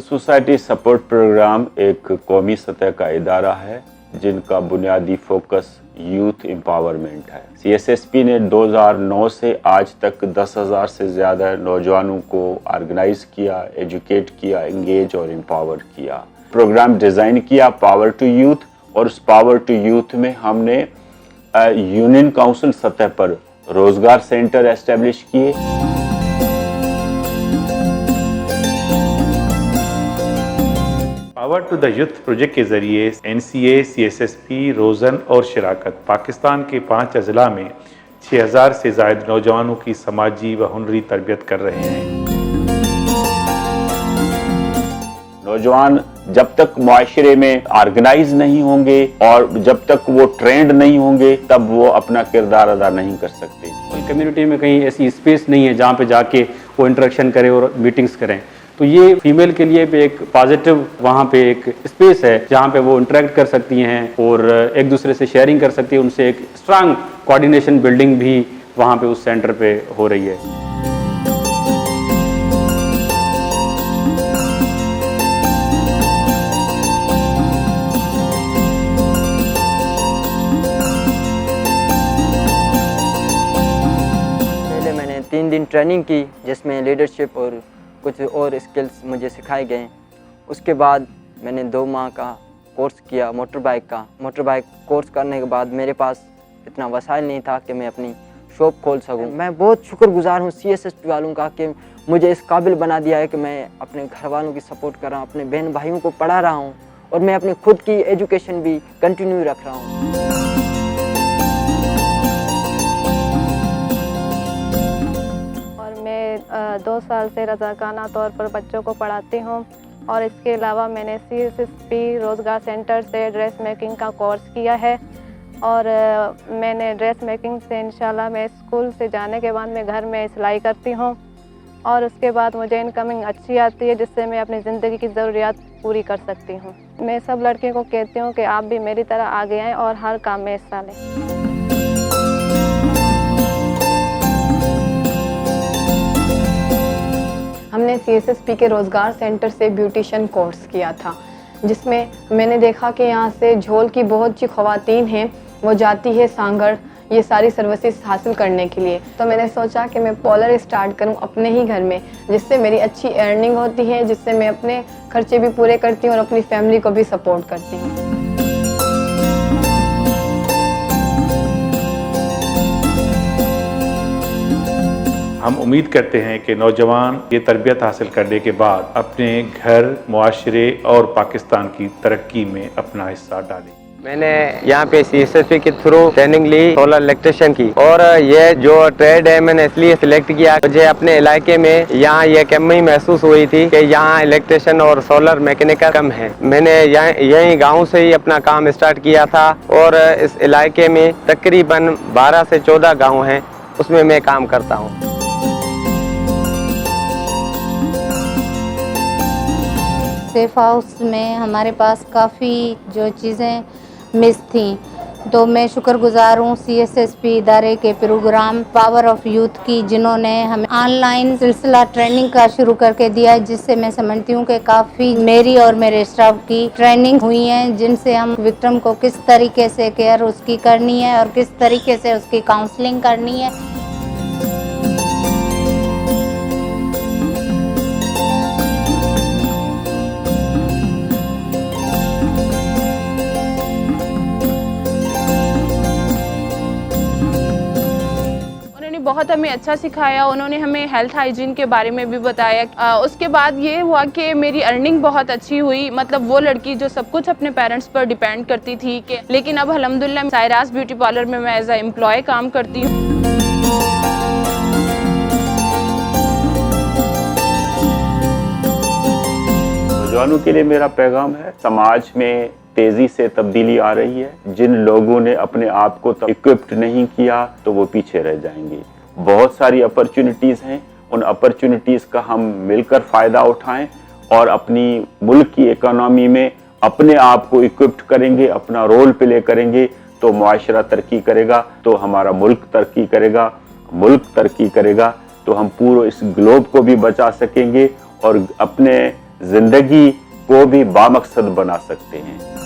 Society support programme एक कौमी सतह का इदारा है जिनका बुनियादी फोकस यूथ एम्पावरमेंट है। CSSP ने 2009 से आज तक 10,000 से ज़्यादा नौजवानों को ऑर्गेनाइज किया, एजुकेट किया, एंगेज और एम्पावर किया। प्रोग्राम डिज़ाइन किया पावर टू यूथ, और उस पावर टू यूथ में हमने यूनियन काउंसिल सतह पर रोजगार सेंटर एस्टेब्लिश किए। Power to the youth project के जरिए NCA, CSSP, रोज़न और शराकत पाकिस्तान के 5 अजला में 6,000 से ज़ायद नौजवानों की समाजी व हुनरी तरबियत कर रहे हैं। नौजवान जब तक माशरे में ऑर्गेनाइज नहीं होंगे और जब तक वो ट्रेंड नहीं होंगे तब वो अपना किरदार अदा नहीं कर सकते। कम्युनिटी में कहीं ऐसी स्पेस नहीं है जहाँ पे जाके वो इंटरेक्शन करें और मीटिंग्स करें, तो ये फीमेल के लिए भी एक पॉजिटिव वहाँ पे एक स्पेस है जहाँ पे वो इंटरेक्ट कर सकती हैं और एक दूसरे से शेयरिंग कर सकती है। उनसे एक स्ट्रांग कोऑर्डिनेशन बिल्डिंग भी वहाँ पे उस सेंटर पे हो रही है। पहले मैंने 3 दिन ट्रेनिंग की जिसमें लीडरशिप और कुछ और स्किल्स मुझे सिखाए गए। उसके बाद मैंने 2 माह का कोर्स किया मोटर बाइक कोर्स करने के बाद मेरे पास इतना वसाइल नहीं था कि मैं अपनी शॉप खोल सकूं। मैं बहुत शुक्रगुजार हूं CSSP वालों का कि मुझे इस काबिल बना दिया है कि मैं अपने घर वालों की सपोर्ट कर रहा हूं, अपने बहन भाइयों को पढ़ा रहा हूं और मैं अपनी खुद की एजुकेशन भी कंटिन्यू रख रहा हूँ। मैं 2 साल से रज़ाकाना तौर पर बच्चों को पढ़ाती हूँ और इसके अलावा मैंने CSSP रोज़गार सेंटर से ड्रेस मेकिंग का कोर्स किया है और मैंने ड्रेस मेकिंग से इंशाल्लाह मैं स्कूल से जाने के बाद मैं घर में सिलाई करती हूँ और उसके बाद मुझे इनकमिंग अच्छी आती है जिससे मैं अपनी ज़िंदगी की ज़रूरियात पूरी कर सकती हूँ। मैं सब लड़कियों को कहती हूँ कि आप भी मेरी तरह आगे आएँ और हर काम में हिस्सा लें। हमने CSSP के रोज़गार सेंटर से ब्यूटिशियन कोर्स किया था जिसमें मैंने देखा कि यहाँ से झोल की बहुत सी ख़वातीन हैं वो जाती है सांगड़ ये सारी सर्विसेज हासिल करने के लिए। तो मैंने सोचा कि मैं पार्लर स्टार्ट करूँ अपने ही घर में जिससे मेरी अच्छी अर्निंग होती है, जिससे मैं अपने खर्चे भी पूरे करती हूँ और अपनी फैमिली को भी सपोर्ट करती हूँ। हम उम्मीद करते हैं कि नौजवान ये तरबियत हासिल करने के बाद अपने घर, मुआशरे और पाकिस्तान की तरक्की में अपना हिस्सा डालें। मैंने यहाँ पे CSSP के थ्रू ट्रेनिंग ली सोलर इलेक्ट्रिशियन की और ये जो ट्रेड है मैंने इसलिए सिलेक्ट किया मुझे अपने इलाके में यहाँ ये कमी महसूस हुई थी कि यहाँ इलेक्ट्रिशियन और सोलर मैकेनिकल कम है। मैंने यहीं गांव से ही अपना काम स्टार्ट किया था और इस इलाके में तकरीबन 12 से 14 गाँव हैं, उसमें मैं काम करता हूँ। सेफ हाउस में हमारे पास काफ़ी जो चीज़ें मिस थी, तो मैं शुक्रगुजार हूँ CSSP इदारे के प्रोग्राम पावर ऑफ यूथ की जिन्होंने हमें ऑनलाइन सिलसिला ट्रेनिंग का शुरू करके दिया है, जिससे मैं समझती हूँ कि काफ़ी मेरी और मेरे स्टाफ की ट्रेनिंग हुई है जिनसे हम विक्टिम को किस तरीके से केयर उसकी करनी है और किस तरीके से उसकी काउंसलिंग करनी है। बहुत हमें अच्छा सिखाया, उन्होंने हमें हेल्थ हाइजीन के बारे में भी बताया। उसके बाद ये हुआ कि मेरी अर्निंग बहुत अच्छी हुई, मतलब वो लड़की जो सब कुछ अपने पेरेंट्स पर डिपेंड करती थी कि लेकिन अब अल्हम्दुलिल्लाह सायरास ब्यूटी पार्लर में मैं एज ए एम्प्लॉय काम करती हूँ। नौजवानों के लिए मेरा पैगाम है, समाज में तेजी से तब्दीली आ रही है। जिन लोगों ने अपने आप को इक्विप्ड नहीं किया तो वो पीछे रह जाएंगे। बहुत सारी अपॉर्चुनिटीज़ हैं, उन अपॉर्चुनिटीज़ का हम मिलकर फ़ायदा उठाएं और अपनी मुल्क की इकोनॉमी में अपने आप को इक्विप्ड करेंगे, अपना रोल प्ले करेंगे तो मुआशरा तरक्की करेगा, तो हमारा मुल्क तरक्की करेगा। मुल्क तरक्की करेगा तो हम पूरे इस ग्लोब को भी बचा सकेंगे और अपने जिंदगी को भी बामकसद बना सकते हैं।